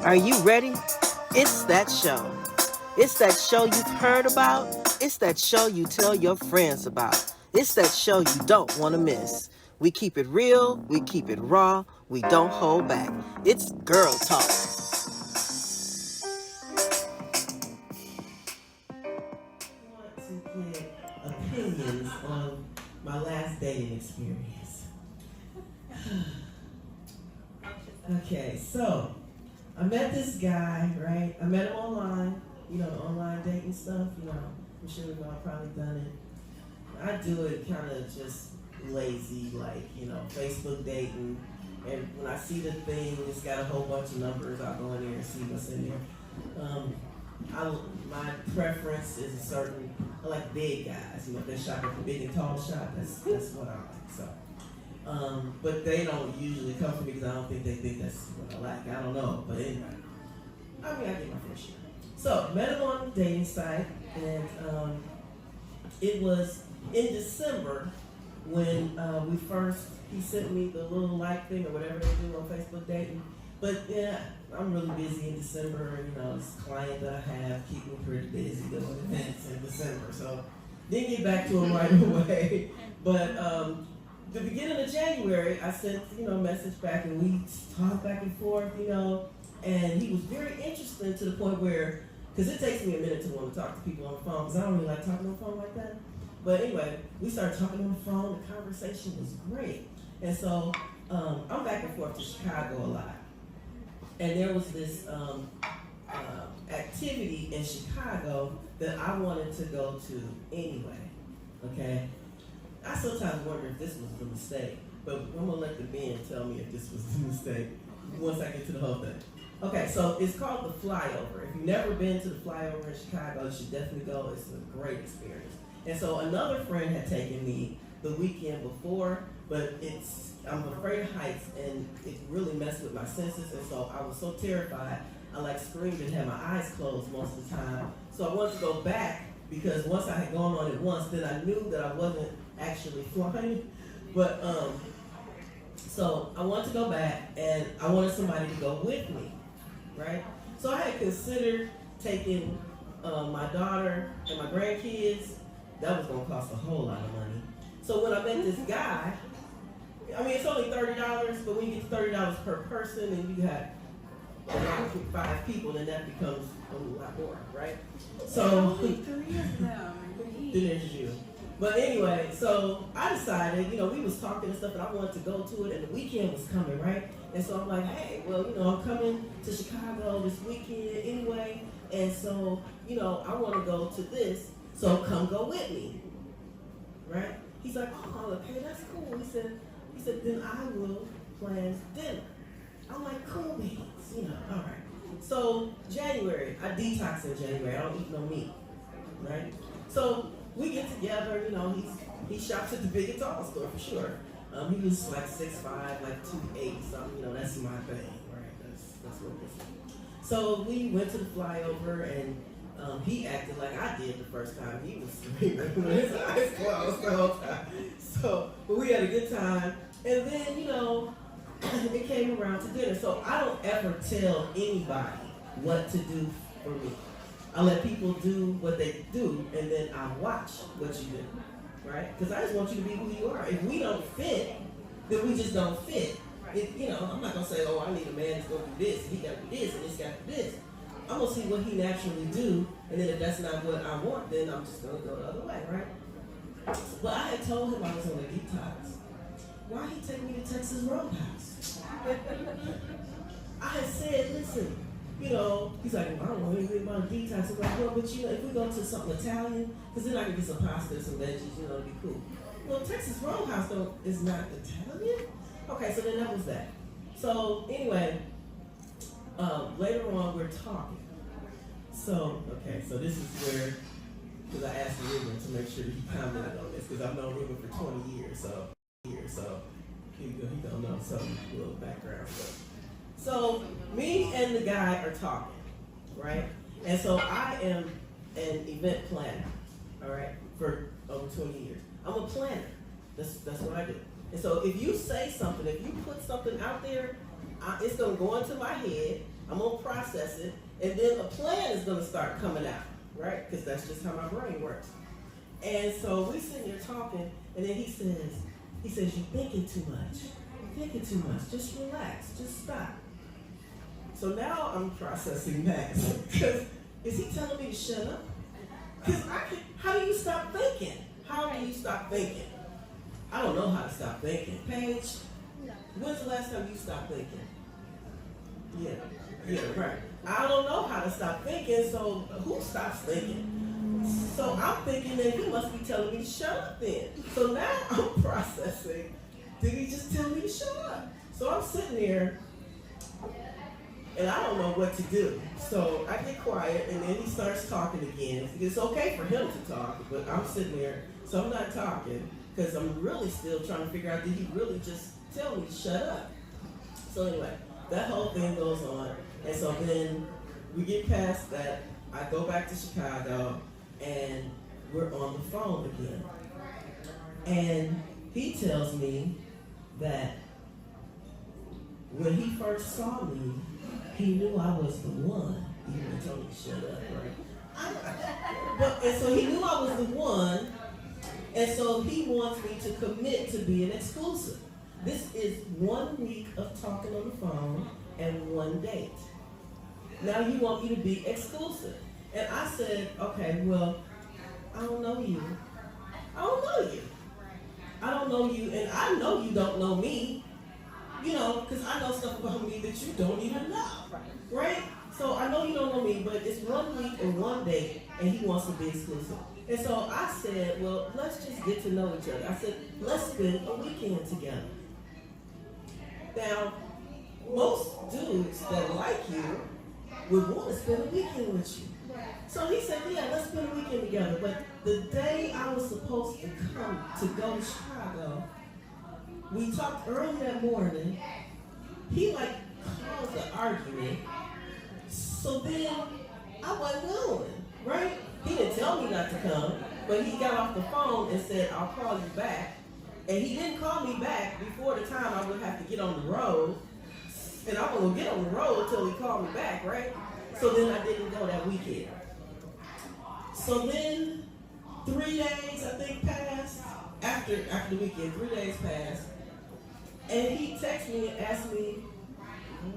Are you ready? It's that show. It's that show you've heard about. It's that show you tell your friends about. It's that show you don't want to miss. We keep it real, we keep it raw, we don't hold back. It's Girl Talk. I want to get opinions on my last dating experience. Okay, so I met this guy, right? I met him online, online dating stuff, I'm sure we've all probably done it. I do it kind of just lazy, like, Facebook dating. And when I see the thing, it's got a whole bunch of numbers, I'll go in there and see what's in there. My preference is I like big guys, if they're shopping for big and tall shop, that's what I like, so. But they don't usually come for me because I don't think they think that's what I like. I don't know, but anyway. I get my fair share. So, met him on a dating site, and it was in December when he sent me the little like thing or whatever they do on Facebook dating. But yeah, I'm really busy in December, this client that I have keep me pretty busy doing events in December. So, didn't get back to him right away. But the beginning of January, I sent, a message back and we talked back and forth, and he was very interested to the point where, because it takes me a minute to want to talk to people on the phone, because I don't really like talking on the phone like that. But anyway, we started talking on the phone, the conversation was great. And so, I'm back and forth to Chicago a lot. And there was this activity in Chicago that I wanted to go to anyway, okay? I sometimes wonder if this was the mistake, but I'm gonna let the men tell me if this was the mistake once I get to the whole thing. Okay, so it's called the Flyover. If you've never been to the Flyover in Chicago, you should definitely go. It's a great experience. And so another friend had taken me the weekend before, but I'm afraid of heights, and it really messed with my senses, and so I was so terrified, I screamed and had my eyes closed most of the time. So I wanted to go back, because once I had gone on it once, then I knew that I wasn't actually flying. But so I wanted to go back, and I wanted somebody to go with me, right? So I had considered taking my daughter and my grandkids. That was gonna cost a whole lot of money. So when I met this guy, it's only $30, but when you get $30 per person and you have 5 people, then that becomes a lot more, right? So only 3 of them. then there's you. But anyway, so I decided, we was talking and stuff, and I wanted to go to it, and the weekend was coming, right? And so I'm like, hey, well, I'm coming to Chicago this weekend anyway, and so, I want to go to this, so come go with me, right? He's like, oh, okay, that's cool. He said, then I will plan dinner. I'm like, cool beans, all right. So January, I detox in January. I don't eat no meat, right? So we get together, he shops at the big and tall store for sure. He was 6'5", 2'8", something, that's my thing, right? That's what it is. So we went to the Flyover, and he acted like I did the first time. He was screaming with his eyes closed the whole time. But we had a good time. And then, it came around to dinner. So I don't ever tell anybody what to do for me. I let people do what they do, and then I watch what you do, right? Because I just want you to be who you are. If we don't fit, then we just don't fit. I'm not going to say, oh, I need a man that's going to do this, and he got to do this, and this got to do this. I'm going to see what he naturally do, and then if that's not what I want, then I'm just going to go the other way, right? But I had told him I was on a detox. Why he take me to Texas Roadhouse? I had said, listen, he's like, well, I don't know anything about a detox. I'm like, well, but if we go to something Italian, because then I can get some pasta and some veggies, it'd be cool. Well, Texas Roadhouse, though, is not Italian? Okay, so then that was that. So, anyway, later on, we're talking. So this is where, because I asked Ruben to make sure he commented on this, because I've known Ruben for 20 years, so he don't know some little background stuff. So me and the guy are talking, right? And so I am an event planner, all right, for over 20 years. I'm a planner. That's what I do. And so if you say something, if you put something out there, it's going to go into my head. I'm I'm going to process it, and then a plan is going to start coming out, right? Because that's just how my brain works. And so we sitting there talking, and then he says, you're thinking too much. You're thinking too much. Just relax. Just stop. So now I'm processing that. Because is he telling me to shut up? Because how do you stop thinking? How do you stop thinking? I don't know how to stop thinking. Paige, when's the last time you stopped thinking? Yeah, right. I don't know how to stop thinking, so who stops thinking? So I'm thinking that he must be telling me to shut up then. So now I'm processing, did he just tell me to shut up? So I'm sitting there, and I don't know what to do. So I get quiet, and then he starts talking again. It's okay for him to talk, but I'm sitting there, so I'm not talking, because I'm really still trying to figure out, did he really just tell me to shut up? So anyway, that whole thing goes on, and so then we get past that. I go back to Chicago, and we're on the phone again. And he tells me that when he first saw me, he knew I was the one. He even told me to shut up, right? And so he knew I was the one, and so he wants me to commit to being exclusive. This is 1 week of talking on the phone and 1 date. Now you want me to be exclusive. And I said, okay, well, I don't know you. I don't know you. I don't know you, and I know you don't know me. You know, because I know stuff about me that you don't even know. Right? So I know you don't know me, but it's 1 week and 1 date, and he wants to be exclusive. And so I said, well, let's just get to know each other. I said, let's spend a weekend together. Now, most dudes that like you would want to spend a weekend with you. So he said, yeah, let's spend a weekend together. But the day I was supposed to come to go to Chicago, we talked early that morning. He caused an argument. So then I wasn't going, right? He didn't tell me not to come, but he got off the phone and said, I'll call you back. And he didn't call me back before the time I would have to get on the road. And I wasn't going to get on the road until he called me back, right? So then I didn't go that weekend. So then 3 days, I think, passed. After the weekend, 3 days passed. And he texted me and asked me,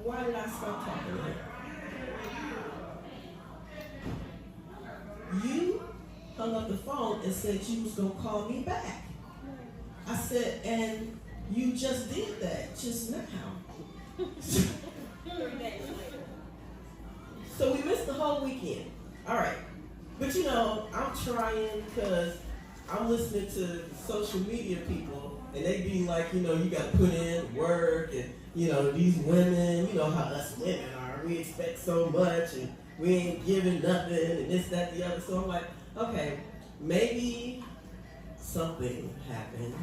why did I stop talking to him? You hung up the phone and said you was going to call me back. I said, and you just did that just now. 3 days later. So we missed the whole weekend. All right. But you know, I'm trying because I'm listening to social media people, and they be like, you know, you got to put in work, and, you know, these women, you know how us women are. We expect so much, and we ain't giving nothing, and this, that, the other. So I'm like, okay, maybe something happened,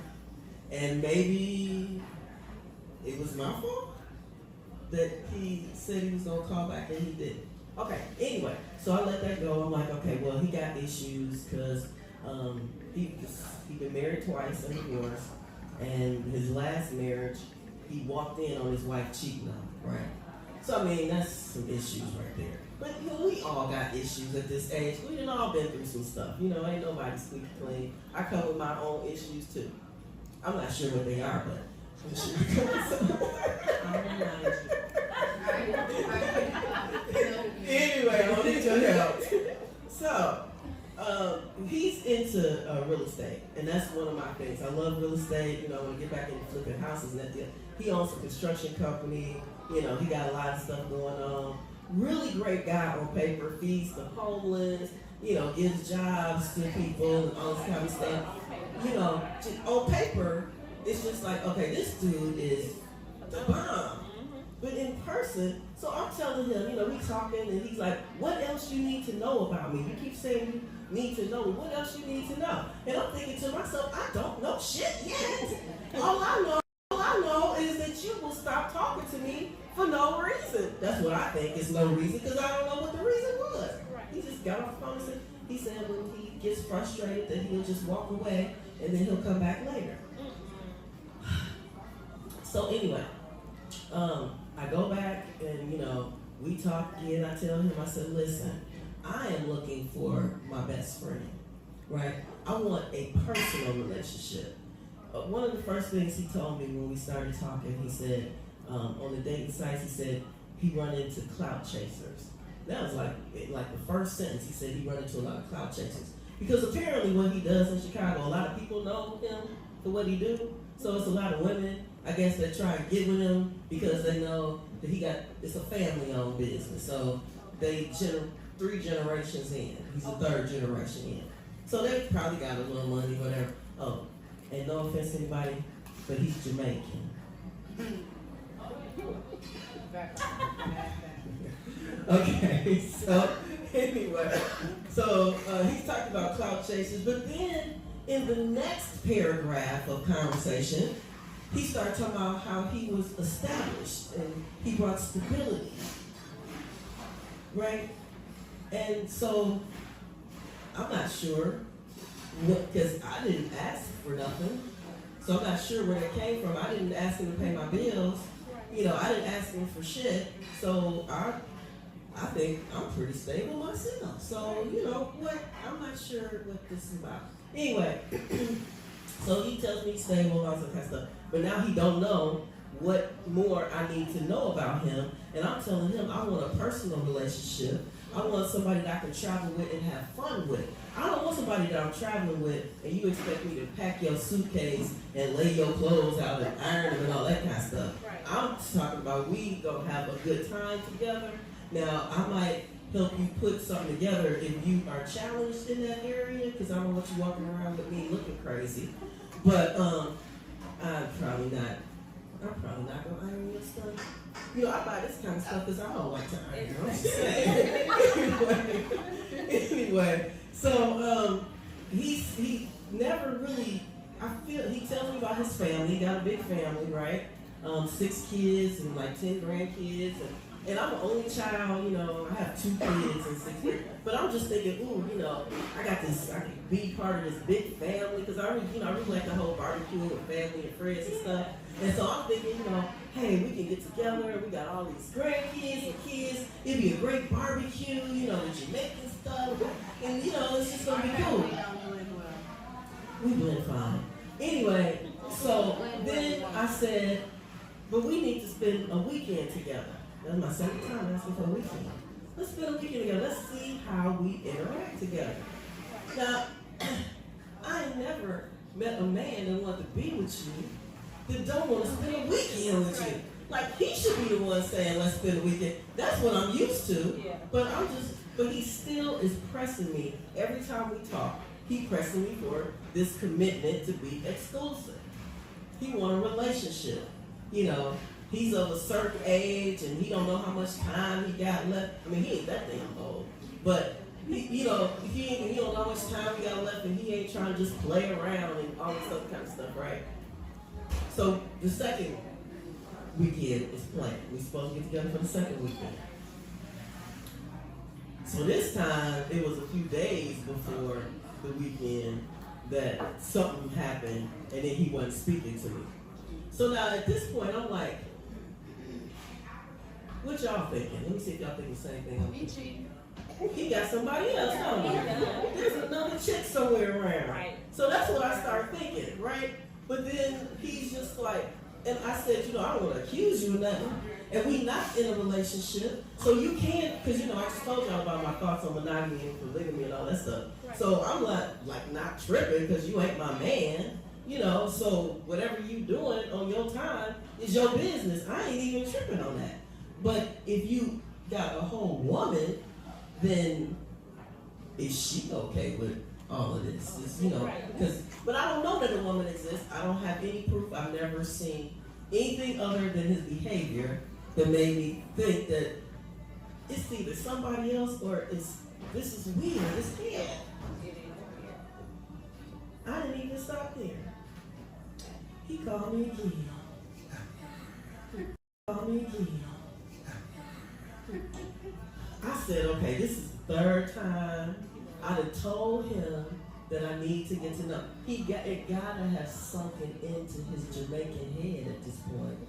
and maybe it was my fault that he said he was going to call back and he didn't. Okay, anyway, so I let that go. I'm like, okay, well, he got issues because he'd been married twice and divorced, and his last marriage, he walked in on his wife cheating on him, right? So, I mean, that's some issues right there. But, you know, we all got issues at this age. We done all been through some stuff. You know, ain't nobody squeaky clean. I come with my own issues, too. I'm not sure what they are, but I'm sure you come with some. Anyway, I need your help. So, he's into real estate, and that's one of my things. I love real estate. You know, I want to get back into flipping houses and that deal. He owns a construction company. You know, he got a lot of stuff going on. Really great guy on paper. Feeds the homeless. You know, gives jobs to people and all this kind of stuff. You know, on paper, it's just like, okay, this dude is the bomb. But in person, so I'm telling him, you know, we talking, and he's like, what else you need to know about me? You keep saying you need to know me. What else you need to know? And I'm thinking to myself, I don't know shit yet. All I know is that you will stop talking to me for no reason. That's what I think is no reason, because I don't know what the reason was. He just got off the phone and said, he said when he gets frustrated that he'll just walk away and then he'll come back later. So anyway, I go back and, you know, we talk again. I tell him, I said, listen, I am looking for my best friend, right? I want a personal relationship. One of the first things he told me when we started talking, he said, on the dating sites, he said he run into clout chasers. That was like the first sentence. He said he run into a lot of clout chasers. Because apparently what he does in Chicago, a lot of people know him for what he do. So it's a lot of women, I guess, that try to get with him because they know that it's a family-owned business. So they 3 generations in. He's a 3rd generation in. So they probably got a little money, whatever. Oh, and no offense to anybody, but he's Jamaican. Okay, so anyway, he's talking about clout chasers, but then in the next paragraph of conversation, he started talking about how he was established and he brought stability, right? And so I'm not sure, because I didn't ask for nothing, so I'm not sure where that came from. I didn't ask him to pay my bills. You know, I didn't ask him for shit, so I think I'm pretty stable myself. So, you know what, I'm not sure what this is about. Anyway, so he tells me he's stable and all that kind of stuff, but now he don't know what more I need to know about him, and I'm telling him I want a personal relationship. I want somebody that I can travel with and have fun with. I don't want somebody that I'm traveling with and you expect me to pack your suitcase and lay your clothes out and iron them and all that kind of stuff. Right. I'm talking about we gonna have a good time together. Now, I might help you put something together if you are challenged in that area, because I don't want you walking around with me looking crazy. But I'm probably not gonna iron your stuff. You know, I buy this kind of stuff because I don't like to iron. I'm just saying. Anyway, so he never really. He tells me about his family. He got a big family, right? 6 kids and like 10 grandkids, and I'm the only child. You know, I have 2 kids and 6 kids. But I'm just thinking, ooh, you know, I can be part of this big family because I really like the whole barbecue with family and friends and stuff. And so I'm thinking, you know, hey, we can get together. We got all these grandkids and kids. It'd be a great barbecue, you know, the Jamaican stuff. And, you know, it's just going to be cool. We blend fine. Anyway, so then I said, but we need to spend a weekend together. That's my second time asking for a weekend. Let's spend a weekend together. Let's see how we interact together. Now, I ain't never met a man that wanted to be with you that don't want to spend a weekend with you. Like, he should be the one saying, let's spend a weekend. That's what I'm used to. Yeah. But he still is pressing me. Every time we talk, he pressing me for this commitment to be exclusive. He want a relationship. You know, he's of a certain age and he don't know how much time he got left. I mean, he ain't that damn old. But he don't know how much time he got left, and he ain't trying to just play around and all this other kind of stuff, right? So the second weekend is planned. We're supposed to get together for the second weekend. So this time, it was a few days before the weekend that something happened, and then he wasn't speaking to me. So now at this point, I'm like, what y'all thinking? Let me see if y'all think the same thing. He cheating. He got somebody else, don't he? There's another chick somewhere around. Right. So that's what I started thinking, right? But then he's just like, and I said, you know, I don't want to accuse you of nothing. And we not in a relationship. So you can't, because, you know, I just told y'all about my thoughts on monogamy and polygamy and all that stuff. Right. So I'm not tripping because you ain't my man. You know, so whatever you doing on your time is your business. I ain't even tripping on that. But if you got a whole woman, then is she okay with all of this? It's, you know, but I don't know that a woman exists. I don't have any proof. I've never seen anything other than his behavior that made me think that it's either somebody else or this is weird. It's him. I didn't even stop there. He called me again. I said, okay, this is the 3rd time I'd have told him that I need to get to know. It gotta have sunken into his Jamaican head at this point.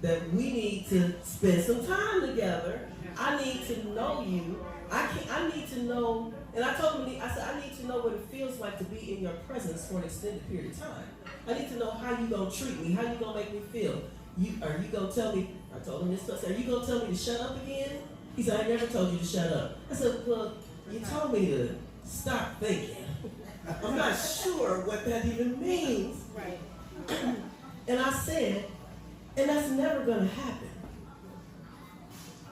that we need to spend some time together. I need to know you. I need to know, and I told him, I said, I need to know what it feels like to be in your presence for an extended period of time. I need to know how you gonna treat me, how you gonna make me feel. Are you gonna tell me, I told him this, I said, are you gonna tell me to shut up again? He said, I never told you to shut up. I said, well, you told me to stop thinking. I'm not sure what that even means. Right. And I said, and that's never gonna happen.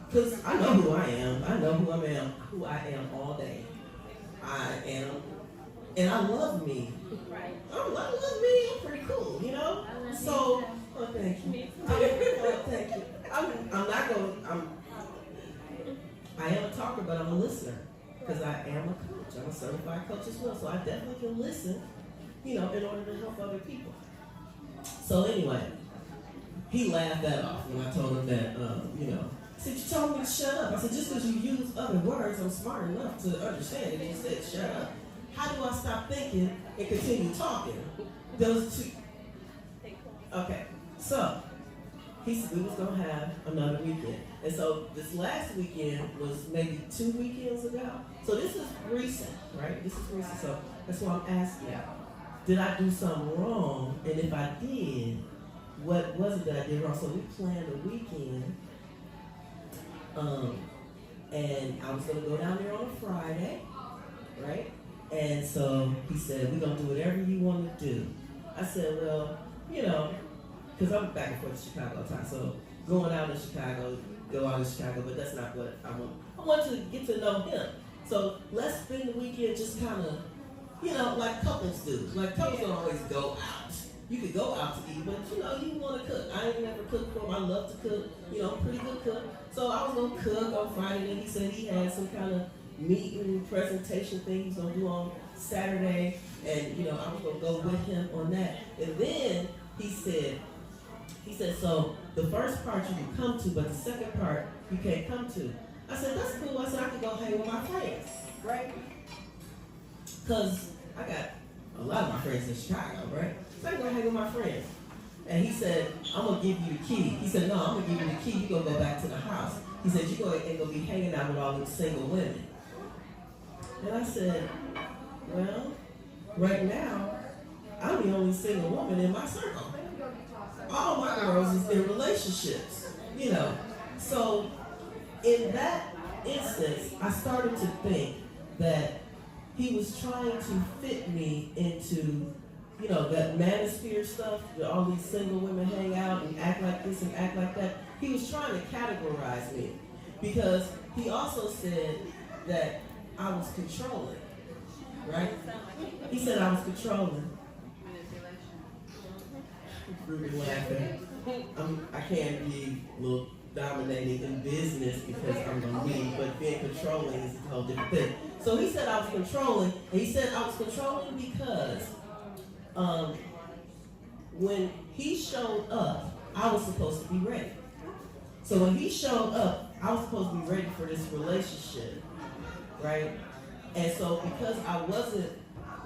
Because I know who I am. I know who I am all day. I am, and I love me. Right. I love me. I'm pretty cool, you know? So, oh, thank you. Oh, thank you. I am a talker, but I'm a listener. Because I am a coach. I'm a certified coach as well. So I definitely can listen, in order to help other people. So anyway, he laughed that off when I told him that, he said, you told me to shut up. I said, just because you use other words, I'm smart enough to understand it. You said, shut up. How do I stop thinking and continue talking? Those two. Okay, so he said we was going to have another weekend. And so this last weekend was maybe 2 weekends ago. So this is recent, right? This is recent. So that's why I'm asking, did I do something wrong? And if I did, what was it that I did wrong? So we planned a weekend. And I was going to go down there on a Friday, right? And so he said, we're going to do whatever you want to do. I said, well, because I'm back and forth to Chicago all the time. So going out in Chicago, go out in Chicago, but that's not what I want. I want to get to know him. So let's spend the weekend just kind of, like couples do. Like couples don't always go out. You could go out to eat, but you want to cook. I ain't never cooked for him. I love to cook. I'm a pretty good cook. So I was going to cook on Friday, and he said he had some kind of meeting presentation thing he's going to do on Saturday, and I was going to go with him on that. And then he said, so the first part you can come to, but the second part you can't come to. I said, that's cool. I said, I could go hang with my friends, right? Because I got a lot of my friends in Chicago, right? So I can go hang with my friends. And he said, I'm going to give you the key. He said, no, I'm going to give you the key. You're going to go back to the house. He said, you're going to be hanging out with all these single women. And I said, well, right now, I'm the only single woman in my circle. All my girls is in relationships, So in that instance, I started to think that he was trying to fit me into, that manosphere stuff, where all these single women hang out and act like this and act like that. He was trying to categorize me because he also said that I was controlling, right? He said I was controlling. Ruby laughing. I can't be a little dominating in business because I'm going to leave, but being controlling is a whole different thing. So he said I was controlling, and he said I was controlling because when he showed up, I was supposed to be ready. So when he showed up, I was supposed to be ready for this relationship, right? And so because I wasn't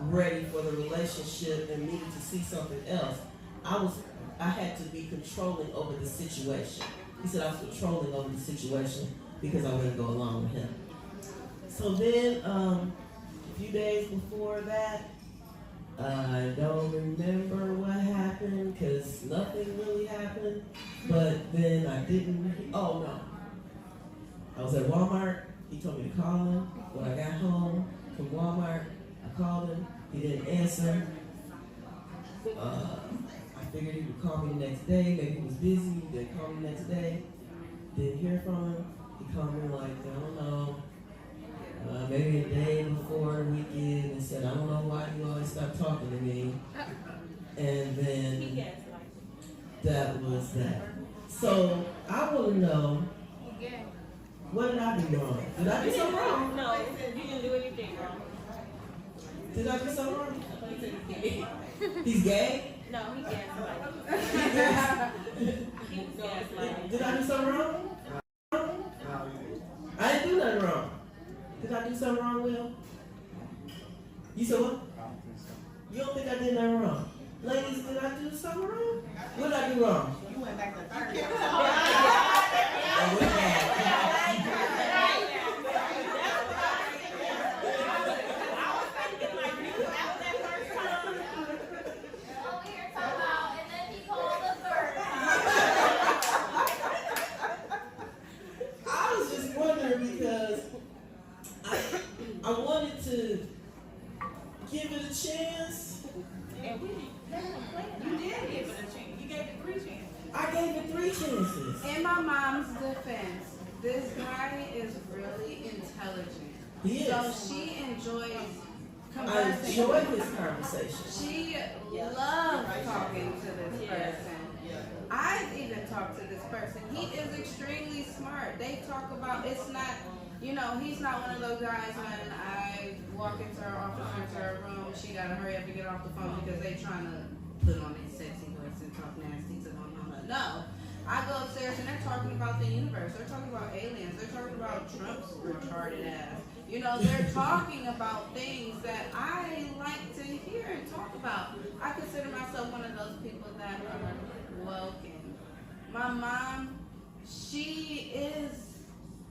ready for the relationship and needed to see something else, I had to be controlling over the situation. He said I was controlling over the situation because I wouldn't go along with him. So then, a few days before that, I don't remember what happened because nothing really happened. But then I didn't. Oh no! I was at Walmart. He told me to call him. When I got home from Walmart, I called him. He didn't answer. I figured he would call me the next day. Maybe he was busy. He didn't call me the next day. Didn't hear from him. He called me like, I don't know, maybe a day before the weekend and said, I don't know why you always stop talking to me. And then that was that. So I want to know, what did I do wrong? Did I do something wrong? No, you didn't do anything wrong. Did I do something wrong? He's gay? No, he gaslighting. He's gaslighting. Did I do something wrong? I didn't do nothing wrong. Did I do something wrong, Will? You said what? You don't think I did nothing wrong? Ladies, did I do something wrong? What did I do wrong? You went back to 30. I went back. I was just wondering because I wanted to give it a chance. And we didn't You did give it a chance. You gave it 3 chances. I gave it 3 chances. In my mom's defense, this guy is really intelligent. He is. So she enjoys I conversing. enjoyed this conversation. She loves talking to this person. I've even talked to this person. He is extremely smart. They talk about, it's not, he's not one of those guys when I walk into her office or into her room, she gotta hurry up and get off the phone because they trying to put on their sexy voice and talk nasty to my mama. No. I go upstairs and they're talking about the universe. They're talking about aliens. They're talking about Trump's retarded ass. They're talking about things that I like to hear and talk about. I consider myself one of those people that are woken. My mom, she is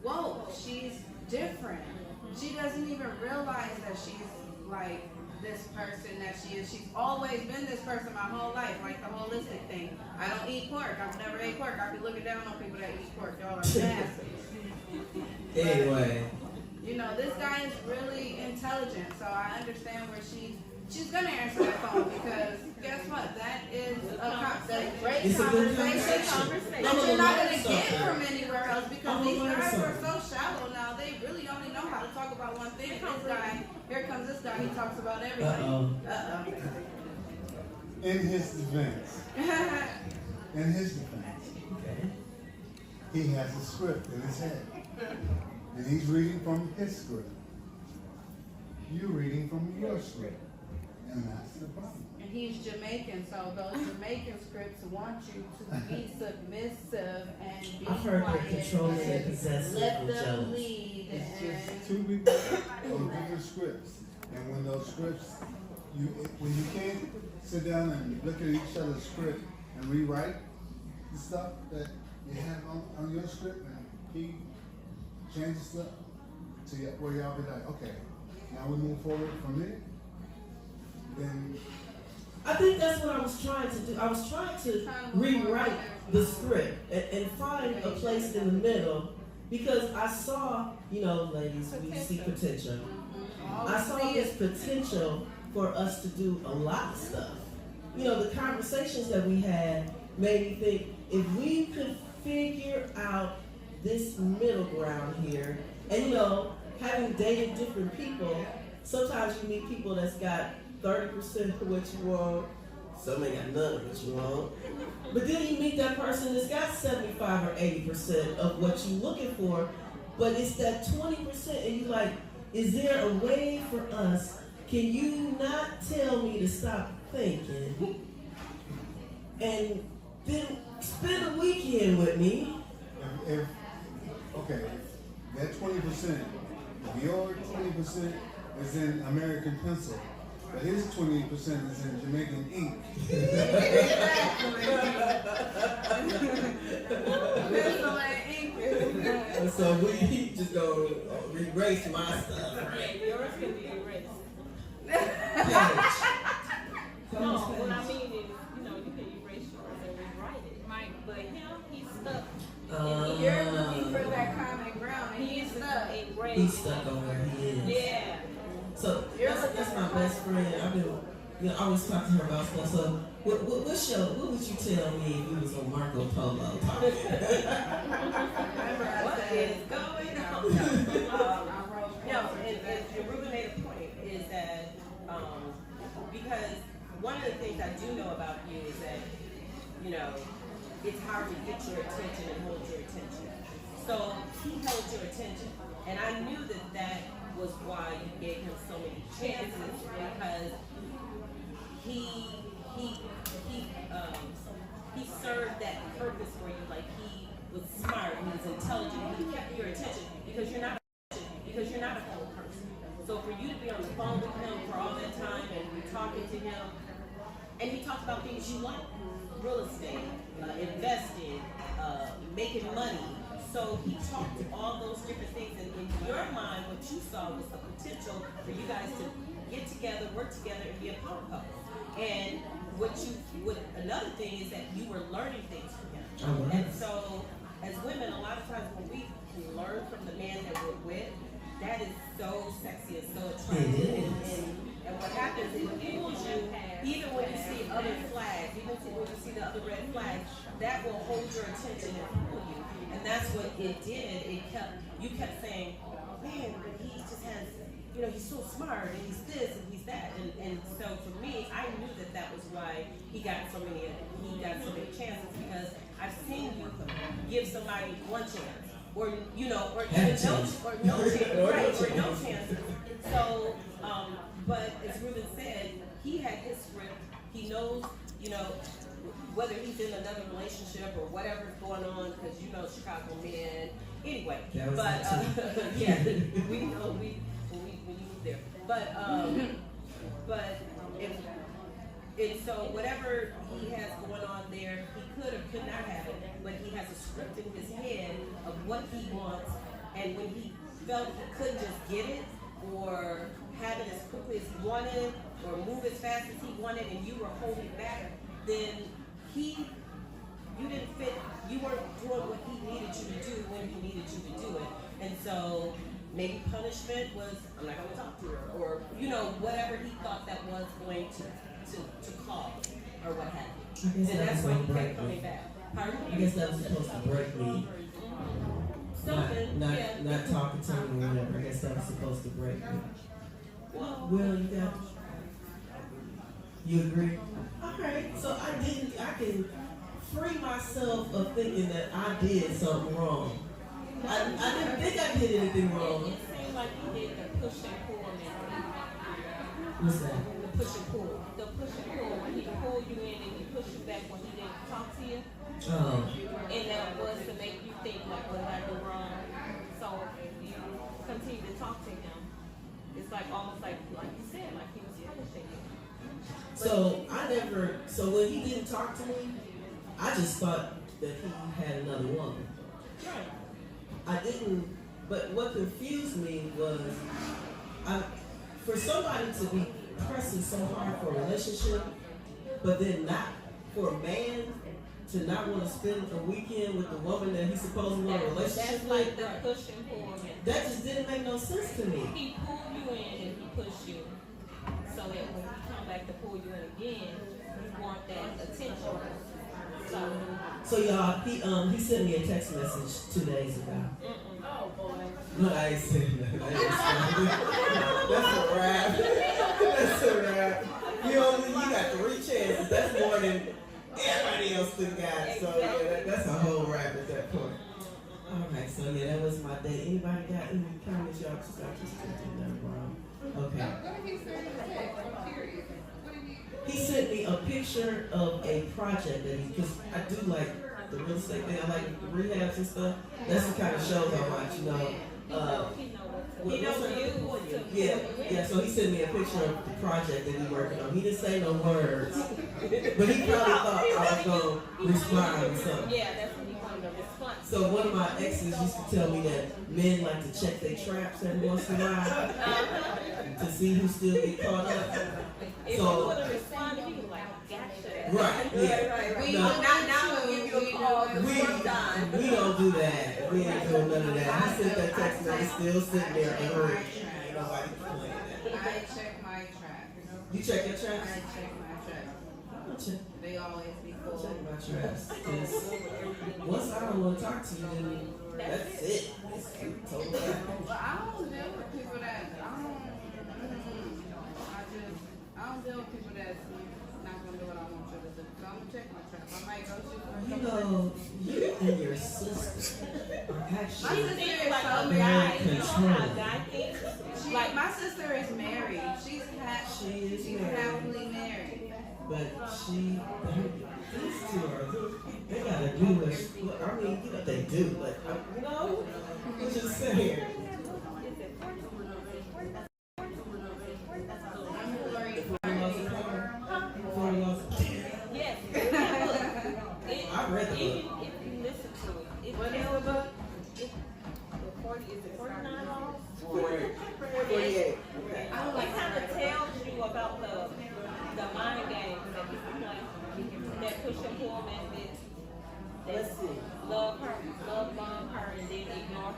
woke. She's different. She doesn't even realize that she's like this person that she is. She's always been this person my whole life, like the holistic thing. I don't eat pork. I've never ate pork. I be looking down on people that eat pork. Y'all are nasty. Anyway. This guy is really intelligent, so I understand where she's gonna answer that phone because guess what? That is a great It's a good conversation conversation. that you're not gonna get from anywhere else because I'm these gonna learn guys are something. so shallow now. They really only know how to talk about one thing. Here comes this guy. He talks about everything. Uh-oh. In his defense, Okay. he has a script in his head. And he's reading from his script. You're reading from your script. And that's the problem. And he's Jamaican, so those Jamaican scripts want you to be submissive and be I've heard quiet they're controlling and and possessive let and them jealous. lead. It's And just 2 people on different scripts. And when those scripts, when you can't sit down and look at each other's script and rewrite the stuff that you have on your script and he changes stuff to where y'all be like, okay, now we move forward from there. Then I think that's what I was trying to do. I was trying to rewrite the script and find a place in the middle because I saw, ladies, we see potential. I saw this potential for us to do a lot of stuff. The conversations that we had made me think if we could figure out this middle ground here, and having dated different people, sometimes you meet people that's got 30% of what you want, some ain't got none of what you want. But then you meet that person that's got 75 or 80% of what you're looking for, but it's that 20%, and you like, is there a way for us? Can you not tell me to stop thinking and then spend a weekend with me? Okay, that 20%, your 20% is in American pencil, but his 20% is in Jamaican ink. So we just gonna erase my stuff, right? yours can be erased. No, what I mean is, you can erase yours and rewrite it. But him, he's stuck. you're looking for that common ground, and he's stuck. He's stuck on where he is. Yeah. So that's my best friend. I've been, I always talk to her about stuff. So what would you tell me if you was on Marco Polo talking? What is going on? And Ruben made a point is that because one of the things I do know about you is that it's hard to get your attention and hold your attention. So he held your attention, and I knew that was why you gave him so many chances because he served that purpose for you. Like he was smart, he was intelligent, he kept your attention because you're not a phone person. So for you to be on the phone with him for all that time and be talking to him, And he talked about things you like, real estate, investing, making money. So he talked to all those different things, and in your mind, what you saw was the potential for you guys to get together, work together, and be a power couple. And another thing is that you were learning things from him. And so, as women, a lot of times when we learn from the man that we're with, that is so sexy and so attractive. And what happens is it pulls you, even when you see other flags, even when you see the other red flags, that will hold your attention and pull you. And that's what it did. You kept saying, man, but he just has, he's so smart, and he's this, and he's that. And so for me, I knew that was why he got so many chances, because I've seen you give somebody one chance. Or no chance, right? So, but as Ruben said, he had his script. He knows, whether he's in another relationship or whatever's going on, because Chicago men. Anyway, but yeah, we know when you move there. But and so whatever he has going on there, he could or could not have it, but he has a script in his head of what he wants, and when he felt he couldn't just get it or have it as quickly as he wanted or move as fast as he wanted, and you were holding back, then you didn't fit, you weren't doing what he needed you to do when he needed you to do it. And so maybe punishment was, I'm not going to talk to her, or whatever he thought that was going to cause, or what have you. And that's why he kept coming back. Pardon? I guess that was supposed to break me. Something, not talking to me or whatever. I guess that was supposed to break me. Well, you agree? Alright, so I can free myself of thinking that I did something wrong. I didn't think I did anything wrong. It seemed like you did the push and pull mentality. What's that? The push and pull. The push and pull, when he pulled you in and he pushed you back when he didn't talk to you. Oh. And that was to make you think, like, what did I do wrong? So if you continue to talk to him, it's like almost like you said, like he was punishing you. So when he didn't talk to me, I just thought that he had another woman. Right. I didn't, but what confused me was, for somebody to be pressing so hard for a relationship, but then not for a man to not want to spend a weekend with the woman that he's supposed to want a relationship That's with, like the push and pull mentality. that just didn't make no sense to me. He pulled you in and he pushed you, so that when he come back to pull you in again, you want that attention. So y'all, he sent me a text message 2 days ago. Oh boy. No, I ain't saying that. That's a wrap. That's a wrap. You got 3 chances. That's more than everybody else could got. So yeah, that's a whole wrap at that point. Alright, so yeah, that was my day. Anybody got any comments? Y'all just taking that wrong. Okay. What did he say? I'm curious. What did he? He sent me a picture of a project that because I do like the real estate thing. I like the rehabs and stuff. That's the kind of shows I watch, He knows you. Yeah. So he sent me a picture of the project that he's working on. He didn't say no words, but he probably thought I was gonna respond or something. Yeah, that's when he wanted to respond. So one of my exes used to tell me that men like to check their traps every once in a while to see who still get caught up. If you would have responded, he was like, gotcha. Right, yeah. now we'll give you a call. We don't do that. We ain't doing none of that. He sent that text message still sitting there and hurt. Ain't nobody complaining that. I check my traps. You check your I traps? check my traps. I don't check. They always be I don't full. check my traps. 'Cause once I don't want to talk to you, then that's it. It's total. But I don't deal with people that I don't deal with people that's not gonna do what I want you to do. So I'm gonna check my trap. I might go shoot for You know, you and your sister are My actually sister is Like so a very guy, you know how a controlling. guy thinks? like my sister is married. She's She's she's married. happily married. But these two they gotta do what, I mean, they do, but, I'm just saying.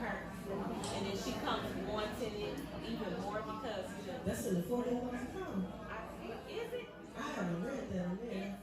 her, and then she comes wanting it even more because That's in the 41 pound. is it? I haven't read that in there.